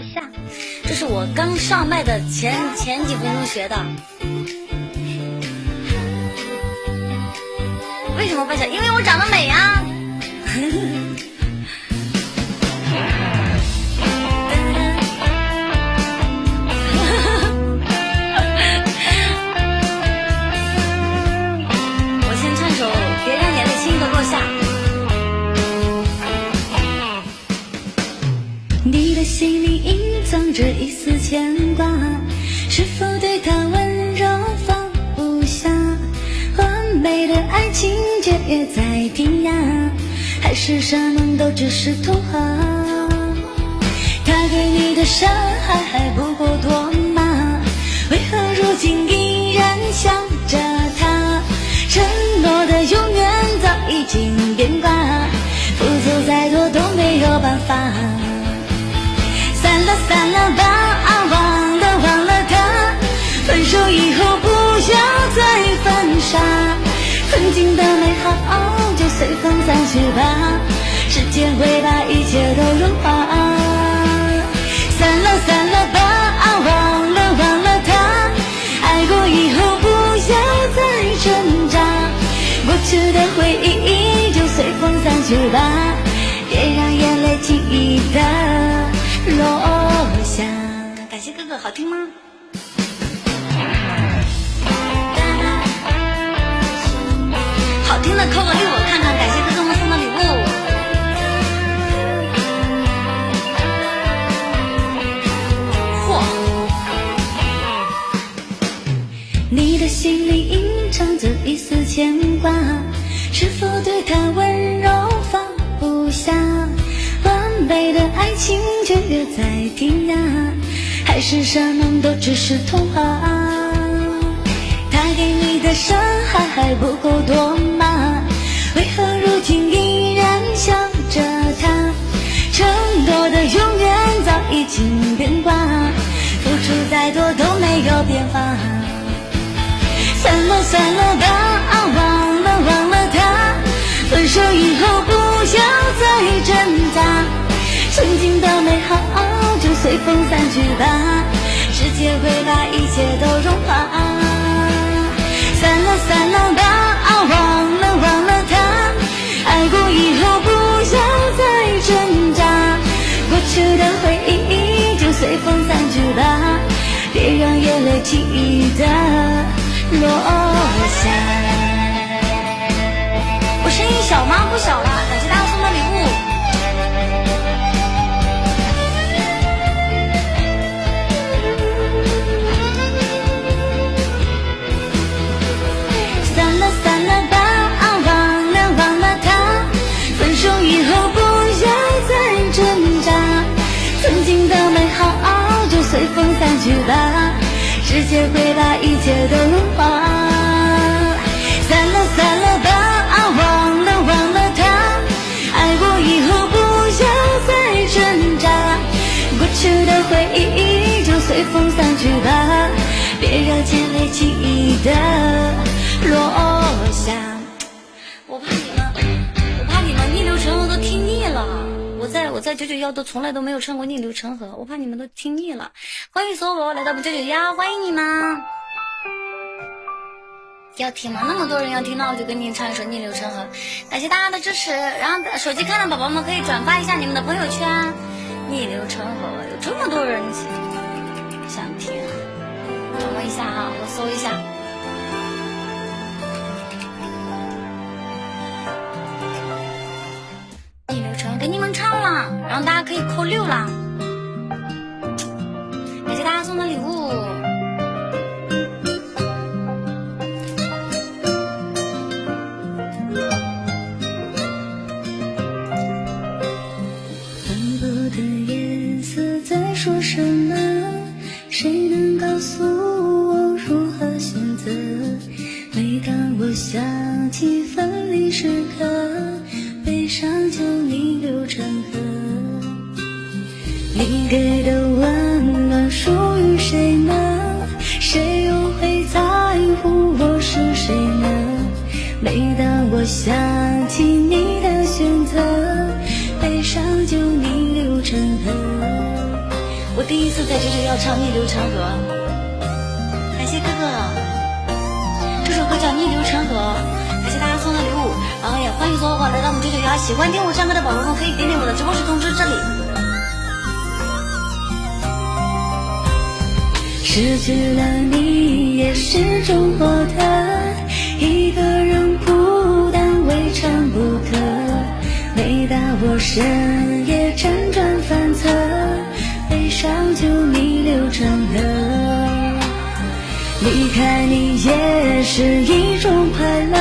下，这是我刚上麦的前几分钟学的。为什么半小？因为我长得美啊！我先唱首《别让眼泪轻易的落下》。你的心里隐藏着一丝牵挂，是否对他温柔放不下？完美的爱情却也在天涯，还是什么都只是童话？他给你的伤害还不够多吗？为何如今依然想着他？承诺的永远早已经变卦，付出再多都没有办法。散了吧，忘了他，分手以后不要再犯傻，曾经的美好就随风散去吧，时间会把一切都融化。散了吧，忘了他，爱过以后不要再挣扎，过去的回忆就随风散去吧，别让眼泪轻易的落下。感谢哥哥，好听吗？好听的扣个6我看看。感谢哥哥们送的礼物。嚯！你的心里隐藏着一丝牵挂，是否对他温柔放不下？完美的爱情却也在天涯，还是什么都只是童话？他给你的伤害还不够多吗？为何如今依然想着他？承诺的永远早已经变卦，付出再多都没有变化。散了吧，忘了他，分手以后不要再挣扎，曾经的美好就随风散去吧，世界会把一切都融化。散了吧，忘了他，爱过以后不要再挣扎，过去的回忆就随风散去吧，别让眼泪轻易的落下。我声音小吗？不小了，感谢大家送的礼物。散了吧，忘了他，分手以后不要再挣扎，曾经的美好就随风散去吧，世界会把一切都融化。散了吧，忘了他，爱过以后不要再挣扎，过去的回忆就随风散去吧，别让眼泪轻易的落下。我怕你们逆流成河都听腻了。我在991都从来都没有唱过逆流成河，我怕你们都听腻了。欢迎所有宝宝来到我们991，欢迎你们。要听吗？那么多人要听，那我就跟你唱一首逆流成河。感谢大家的支持，然后手机看的宝宝们可以转发一下你们的朋友圈。逆流成河有这么多人想听，等我一下哈，我搜一下。逆流成河给你们唱了，然后大家可以扣6啦。感谢大家送的礼物。分不得颜色在说什么，谁能告诉我如何选择？每当我想起分离时刻，悲伤就逆流成河。你给的温暖属于谁呢？谁又会在乎我是谁呢？每当我想起你的选择，悲伤就逆流成河。我第一次在这里要唱《逆流成河》，感谢哥哥。这首歌叫《逆流成河》，感谢大家送的礼物，然后也欢迎所有宝宝来到我们991。喜欢听我唱歌的宝宝们可以点点我的直播室通知这里。失去了你也是种获得，一个人孤单未尝不可。每当我深夜辗转反侧，悲伤就逆流成河。离开你也是一种快乐，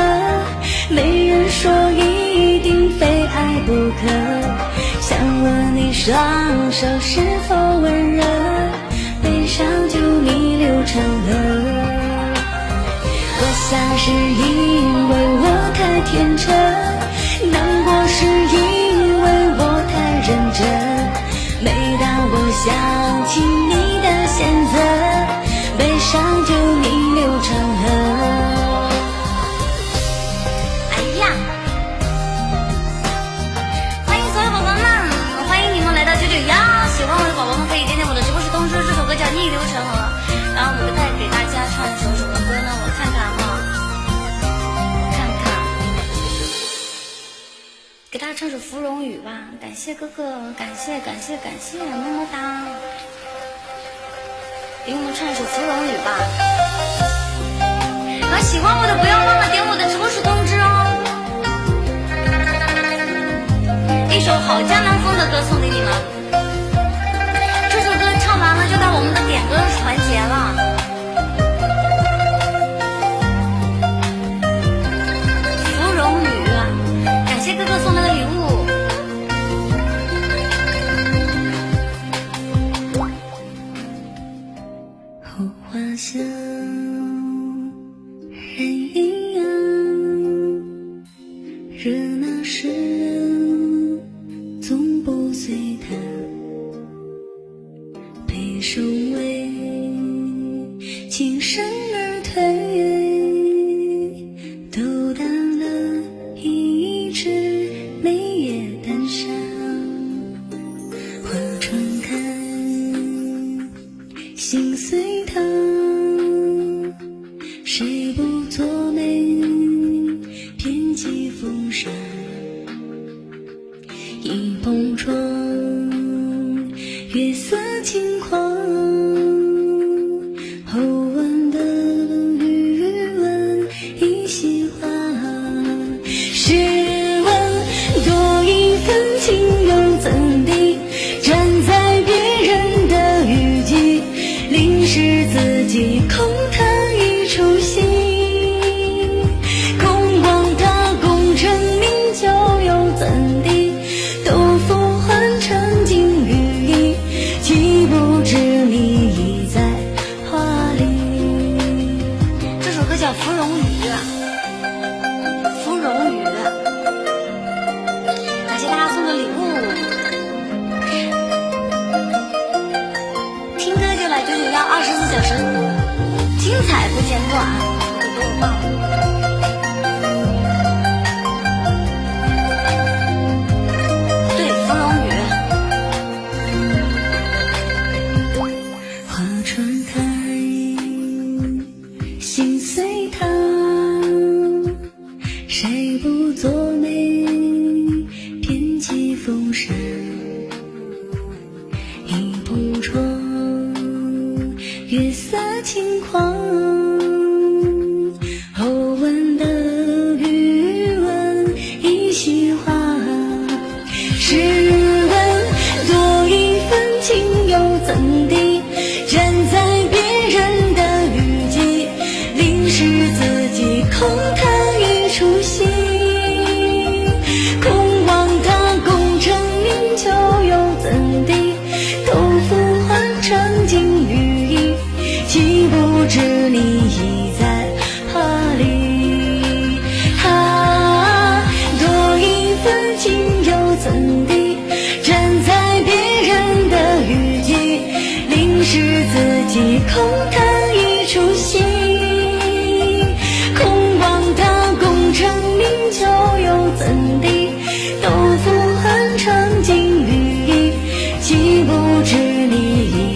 没人说一定非爱不可。想问你双手是否温热，悲伤就逆流成河。我想是因为我太天真，难过是因为我太认真。每当我想起你的选择，悲伤就逆流成河。哎呀，欢迎所有宝宝们，欢迎你们来到991。喜欢我的宝宝们可以点点我的直播室通知，这首歌叫《逆流成河》。然后我们再给大家唱一首什么歌呢？我看看哈，给大家唱首《芙蓉雨》吧。感谢哥哥，感谢感谢感谢，么么哒。给我们唱一首《芙蓉雨》吧。然后喜欢我的不要忘了点我的直播室通知哦。一首好江南风的歌送给你们。这首歌唱完了就到我们的点歌环节了。芙蓉雨，感谢哥哥送来的礼物。后花香人影样，热闹诗人总不随他，悲伤为情深而退，斗淡了一枝梅叶淡香。花船开，心随他，谁不作美，偏寄风沙。一碰撞，月色轻狂，后闻的余温一席话。试问多一份情又怎地，站在别人的雨季，淋湿自己空谈一出戏。空光大功成名就又怎地，都付换成金羽翼，岂不知你已在花里。这首歌叫《芙蓉雨》，芙蓉雨，感谢大家送的礼物。听歌就来991，24小时精彩不间断。给我放对，芙蓉雨。花船开，心随他，谁不作美，偏寄风沙。一碰撞，月色轻狂，后闻的余温一席话。试问多一份情又怎地，站在别人的雨季，淋湿自己空谈一出戏。空望大功成名就又怎地，都付换成金羽翼，岂不知你已在花里。多一份情又怎地，站在别人的雨季，淋湿自己空谈一出戏。空望大功成名就又怎地，都付换成金羽翼，岂不知你已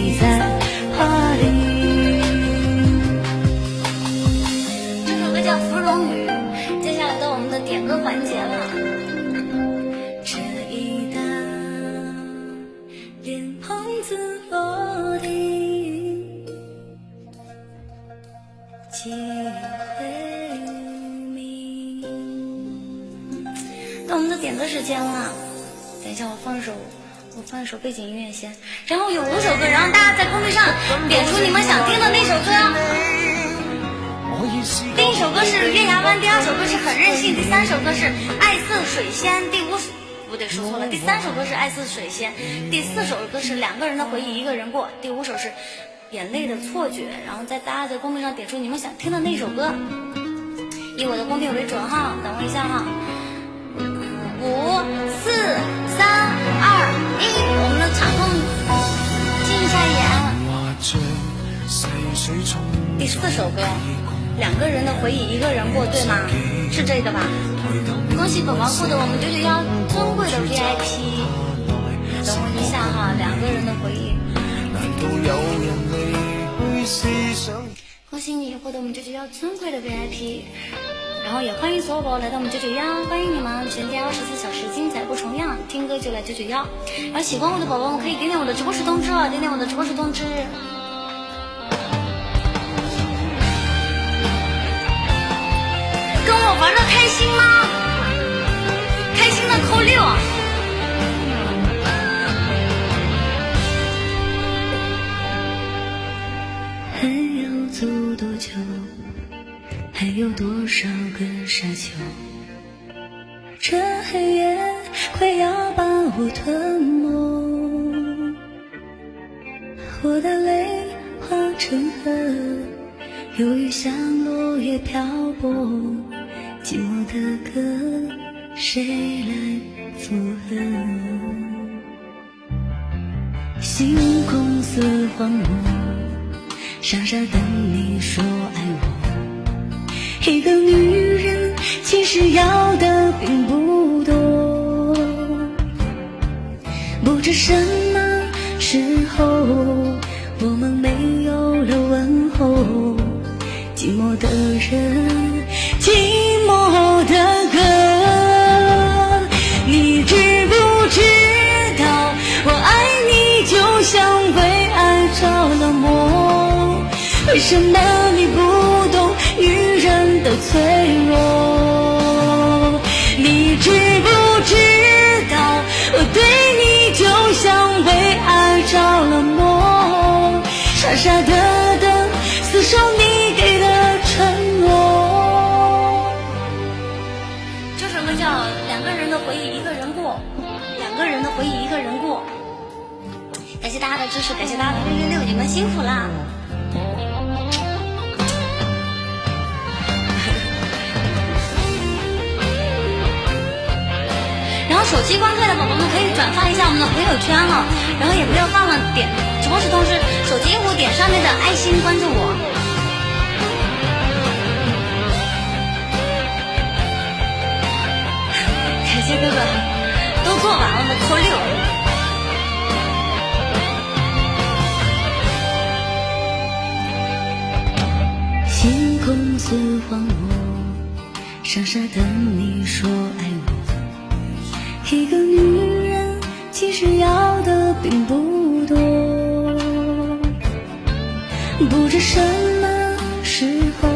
自落地，几回明。到我们的点歌时间了，等一下我放一首背景音乐先，然后有5首歌，然后大家在公屏上点出你们想听的那首歌。第1首歌是月牙湾，第2首歌是很任性，第3首歌是爱似水仙，不对，说错了，第3首歌是爱似水仙，第4首歌是2个人的回忆一个人过，第5首是眼泪的错觉。然后大家在公屏上点出你们想听的那首歌，以我的公屏为准哈，等我一下哈。5、4、3、2、1，我们的场控静一下眼。第4首歌，2个人的回忆一个人过，对吗？是这个吧？恭喜宝宝获得我们991尊贵的 VIP。等我一下哈，2个人的回忆。恭喜你获得我们991尊贵的 VIP。然后也欢迎所有宝宝来到我们991，欢迎你们！全天24小时精彩不重样，听歌就来991。然后喜欢我的宝宝们可以点点我的直播室通知哦，点点我的直播室通知。跟我玩的开心吗？开心的扣6。还要走多久？还有多少个沙丘？这黑夜快要把我吞没，我的泪化成河，忧郁像落叶漂泊，寂寞的歌谁来附和？星空似荒漠，傻傻等你说爱我。一个女人其实要的并不多，不知什么时候我们没有了问候，寂寞的人，寂寞的歌。你知不知道我爱你就像为爱着了魔，为什么你不懂女人的脆弱？你知不知道我对你就像为爱着了魔，傻傻的等厮守你给的承诺。这首歌叫2个人的回忆一个人过，2个人的回忆一个人过。感谢大家的支持，感谢大家的666，你们辛苦啦。然后手机观看的宝宝们可以转发一下我们的朋友圈哈，然后也不要忘了点直播室通知，手机荧幕点上面的爱心关注我。感谢哥哥，都做完了的扣6。星空似荒漠，傻傻等你说爱我。一个女人其实要的并不多，不知什么时候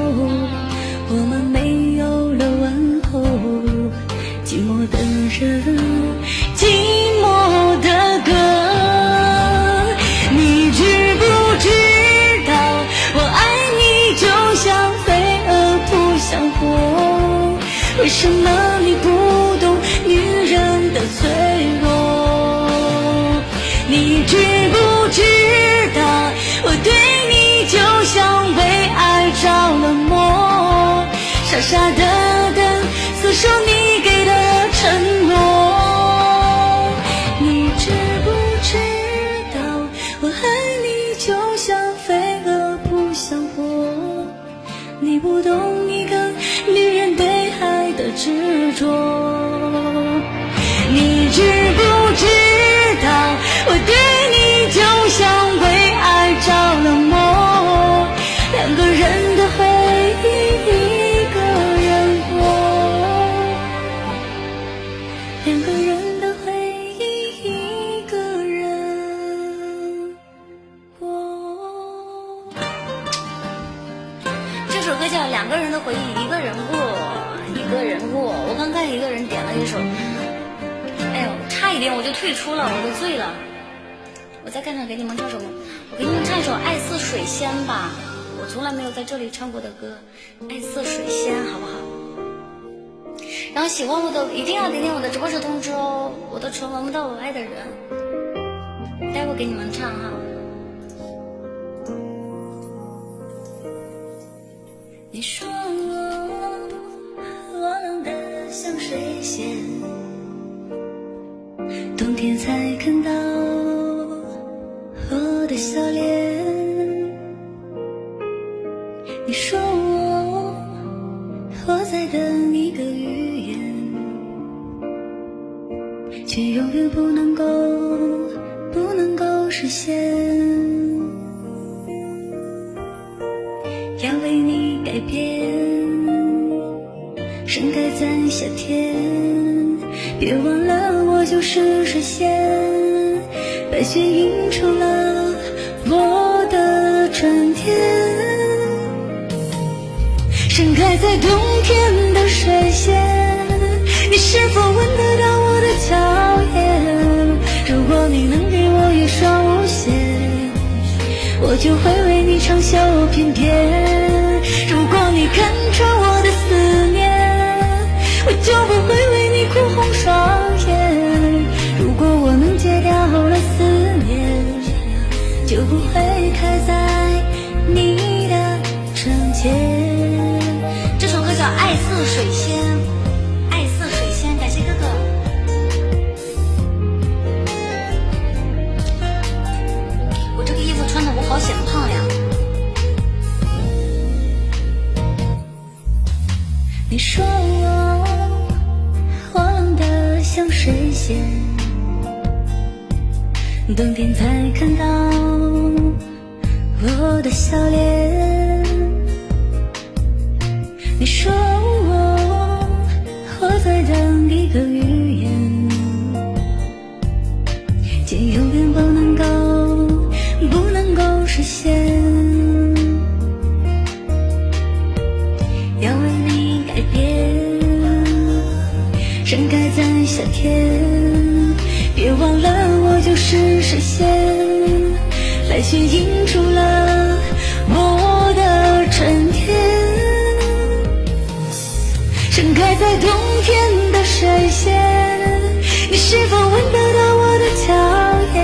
我们没有了问候，寂寞的人，寂寞的歌。你知不知道我爱你就像飞蛾扑向火，为什么你不懂女人的脆弱？你知不知道我对你就像为爱着了魔，傻傻的等厮守你给的承诺。你知不知道我爱你就像飞蛾扑向火，你不懂一个女人对爱的执着。你知不知道我对你就像为爱着了魔，2个人的回忆一个人过，2个人的回忆一个人的回忆，一个人过，一个人过。我刚才一个人点了一首，哎呦，差一点我就退出了，我都醉了。我再看看给你们唱什么，我给你们唱一首《爱似水仙》吧，我从来没有在这里唱过的歌，《爱似水仙》，好不好？然后喜欢我的一定要点点我的直播时通知哦，我的纯闻不到我爱的人，待会给你们唱哈。你说我冷得像水仙，冬天才看到我的笑脸。你说我在等一个语言，却永远不能够实现。要为你改变，盛开在夏天，别忘了我就是水仙，白雪映出了我的春天。盛开在冬天的水仙，你是否闻得到我的娇艳？如果你能给我一双舞鞋，我就会为你长袖翩翩。如果你看穿我的思念，我就不会为你哭红双眼。如果我能戒掉了思念，就不会开在你的窗前。这首歌叫《爱似水仙》，爱似水仙，感谢哥哥。我这个衣服穿的我好显胖呀。你说我冷得像水仙，冬天才看到我的笑脸。你说我在等一个语言，却永远不能够实现。要为你改变，盛开在夏天，别忘了我就是水仙，白雪映出了我的春天。盛开在冬天的水仙，你是否闻得到我的娇艳？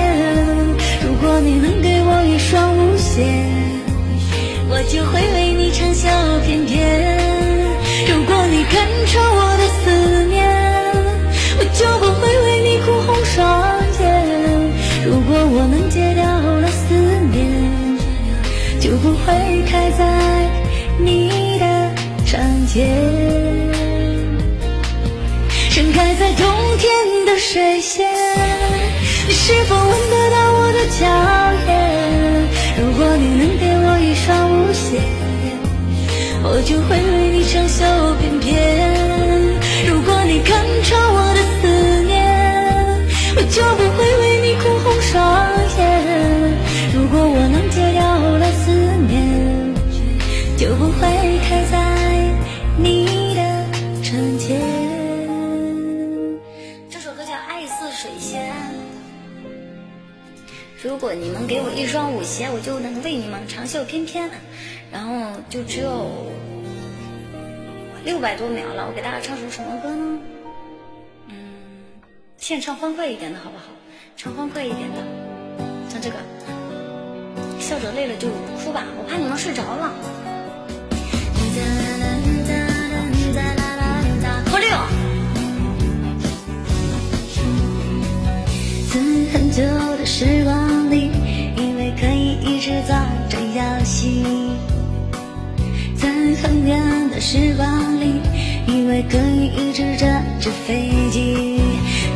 如果你能给我一双舞鞋，我就会为你长袖翩翩。如果你看穿我的思念，我就不会为你哭红双眼。如果我能戒掉了思念，就不会开在你的窗前。盛开在冬天的水仙，你是否闻得到我的娇艳？如果你能给我一双舞鞋，我就会为你长袖翩翩。如果你看穿我的思念，我就不会为你哭红双眼。如果我能戒掉了思念，就不会开在你的窗前。水仙，如果你们给我一双舞鞋，我就能为你们长袖翩翩。然后就只有600多秒了，我给大家唱首什么歌呢？现在唱欢快一点的好不好？唱欢快一点的，唱这个。笑着累了就哭吧，我怕你们睡着了。破六。在很久的时光里，以为可以一直做着游戏，在很远的时光里，以为可以一直折着飞机。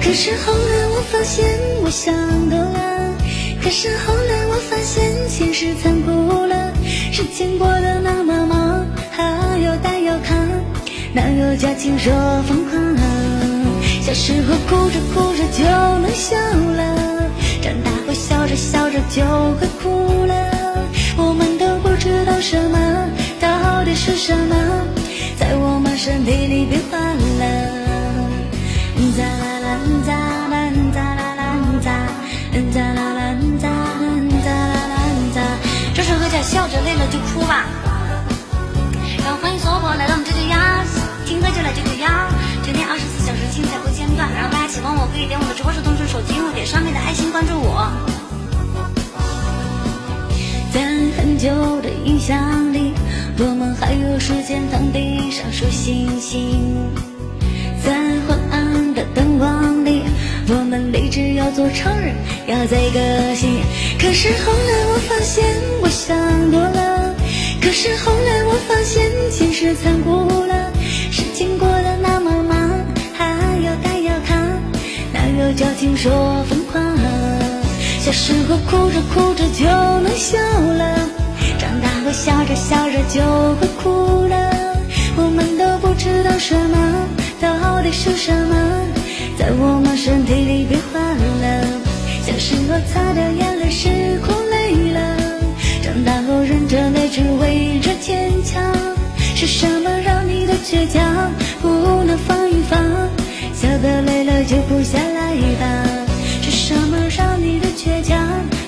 可是后来我发现我想多了，可是后来我发现现实残酷了，时间过得那么忙，还有带有看，哪有假情说疯狂啊？小时候哭着哭着就能笑了，长大后笑着笑着就会哭了。我们都不知道什么到底是什么，身体里变化了。咋啦啦咋啦咋啦啦咋咋啦啦咋咋啦啦咋。这首歌叫笑着累了就哭吧。然后欢迎所有朋友来到我们991，听歌就来991，整天24小时精彩不间断。然后大家喜欢我可以点我的直播时同时手机右点上面的爱心关注我。在很久的印象里，我们还有时间躺地上数星星。在昏暗的灯光里，我们立志要做超人，要在个性。可是后来我发现我想多了，可是后来我发现现实残酷了。事情过得那么忙，还要赶要看，哪有矫情说疯狂。小时候哭着哭着就能笑了，长大后笑着笑着就会哭了。我们都不知道什么到底是什么，在我们身体里变化了。小时候擦掉眼泪是哭累了，长大后忍着泪只为着坚强。是什么让你的倔强不能放一放，笑得累了就哭下来吧。是什么让你的倔强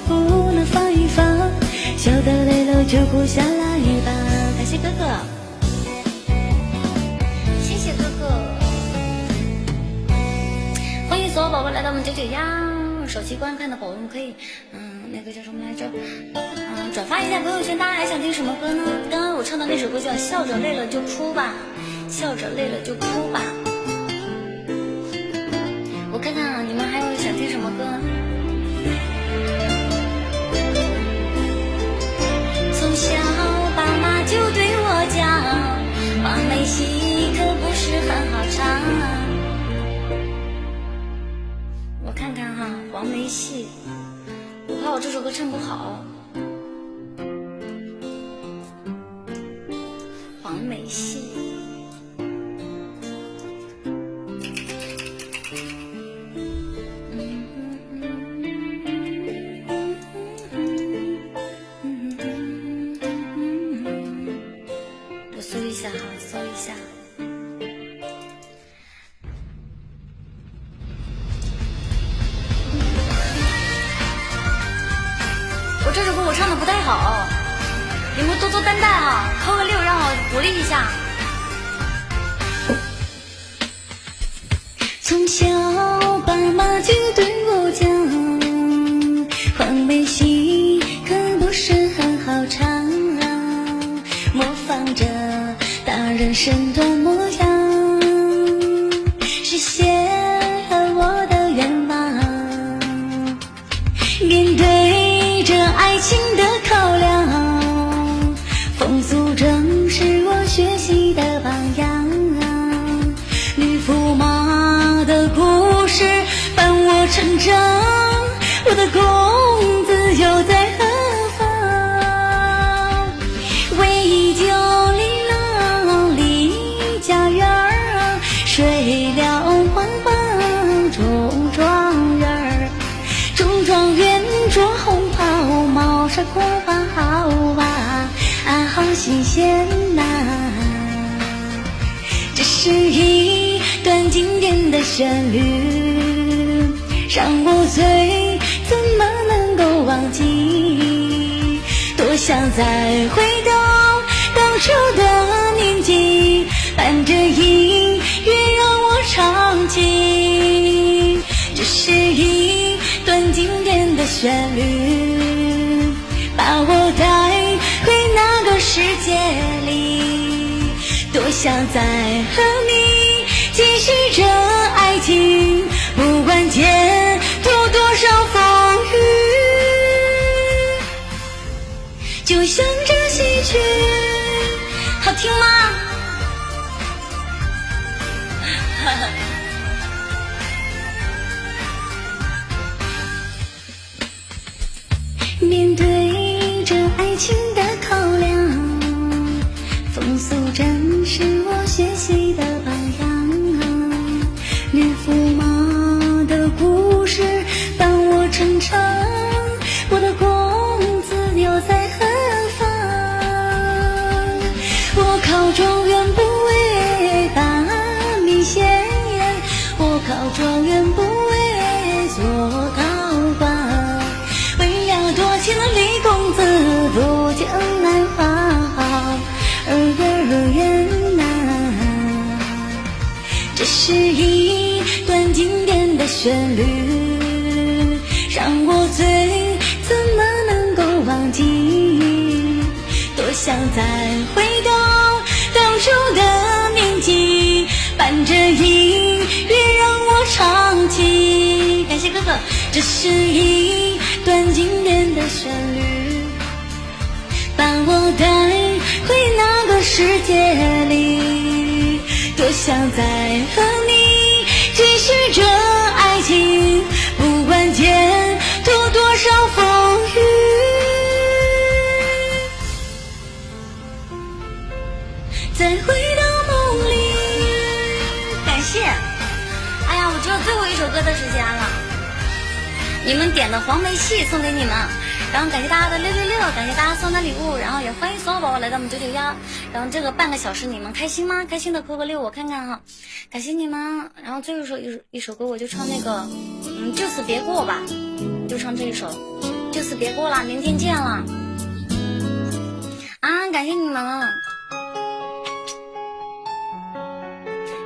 不能放一放，笑得累了就哭下来吧。感谢哥哥，谢谢哥哥，欢迎所有宝宝来到我们991。手机观看的宝宝们可以那个叫什么来着转发一下朋友圈。大家还想听什么歌呢？刚刚我唱的那首歌叫笑着累了就哭吧，笑着累了就哭吧。我看看你们还有想听什么歌。从小爸妈就对我讲，黄梅戏可不是很好唱。我看看哈，黄梅戏，我怕我这首歌唱不好。黄梅戏。这首歌我唱的不太好，你们多多担待啊，扣个6让我鼓励一下。从小爸妈就对我讲，黄梅戏可不是很好唱，模仿着大人身段模样，实现了我的愿望。面对着爱情的考量，风俗正是我学习的榜样。女驸马的故事伴我成长，我的公子又在何方？为救离郎离家园，睡了黄榜中状元，中状元着红袍，帽上红花好啊，好新鲜呐！这是一段经典的旋律，让我醉，怎么能够忘记？多想再回到当初的年纪，伴着音乐让我唱起。这是一段经典的旋律，把我带回那个世界里。多想再和你继续这爱情，不管前途多少风雨，就像这戏曲，好听吗？面对着爱情的考量，风俗正是我学习的榜样。女驸马的故事伴我成长，我的公子又在何方？我考中旋律，让我醉，怎么能够忘记？多想再回到当初的年纪，伴着音乐让我唱起。感谢哥哥，这是一段经典的旋律，把我带回那个世界里。多想再和你继续这爱情，不管前途多少风雨。再回到梦里。感谢，哎呀，我只有最后一首歌的时间了。你们点的黄梅戏送给你们，然后感谢大家的666，感谢大家送的礼物，然后也欢迎所有宝宝来到我们991，然后这个半个小时你们开心吗？开心的扣个6我看看哈，感谢你们。然后最后一首歌我就唱那个就此别过吧，就唱这一首就此别过了，明天见了啊，感谢你们，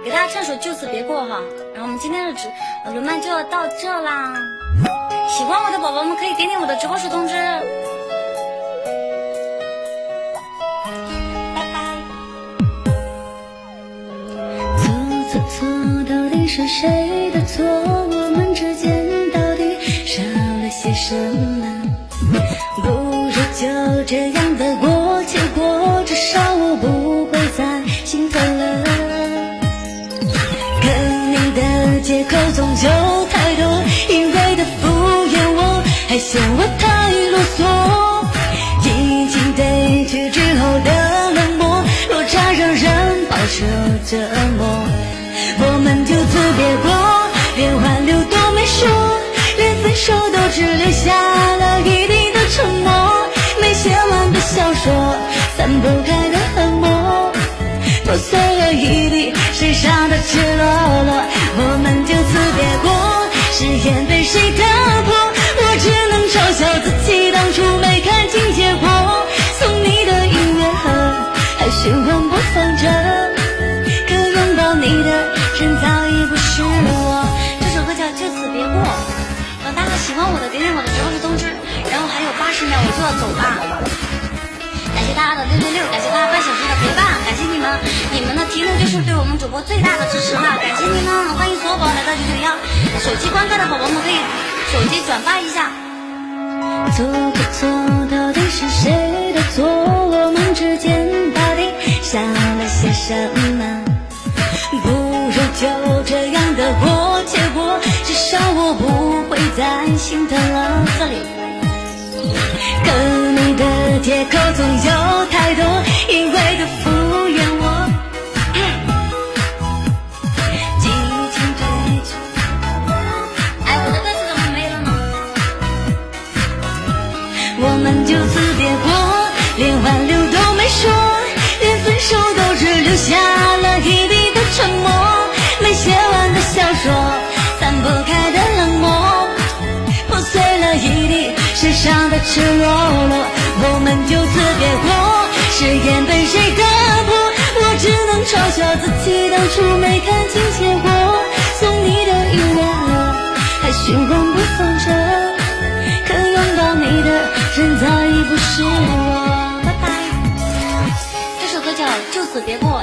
给大家唱首就此别过哈。然后我们今天的轮麦就要到这啦，喜欢我的宝宝们可以点点我的直播室通知，拜拜。错到底是谁的错？我们之间到底少了些什么？不如就这样的过且过，至少我不会再心疼了。可你的借口总就太多，一味的敷衍我，还嫌我太啰嗦。已经对决之后的冷漠，落差让人饱受折磨。我们就此别过，连挽留都没说，连分手都只留下了一地的沉默。没写完的小说，散不开的冷漠，破碎了一地身上的赤裸裸。我们就此别过，誓言被谁打破？我只能嘲笑自己当初没看清结果。送你的音乐盒还循环播放着，可拥抱你的人早已不是我。这首歌叫就此别过，大家喜欢我的点点我的直播室通知，然后还有80秒我就要走了。感谢大家的666，感谢大家半小时的陪伴，感谢你们，你们的提问就是对我们主播最大的支持了，感谢你们，欢迎所有宝宝来到991，手机观看的宝宝们可以手机转发一下。错不错到底是谁的错？我们之间到底少了些什么？不如就这样的过且过，至少我不会再心疼了。这里可你的借口总有太多，一味的敷衍我，激情追求。哎，我的歌词怎么没了呢？我们就此别过，连挽留都没说，连分手都只留下了一地的沉默。没写完的小说，散不开的冷漠，破碎了一地身上的赤裸裸。我们就此别过，誓言被谁打破？我只能嘲笑自己当初没看清结果。送你的音乐盒还循环播放着，可拥抱你的人早已不是我。拜拜。这首歌叫就此别过，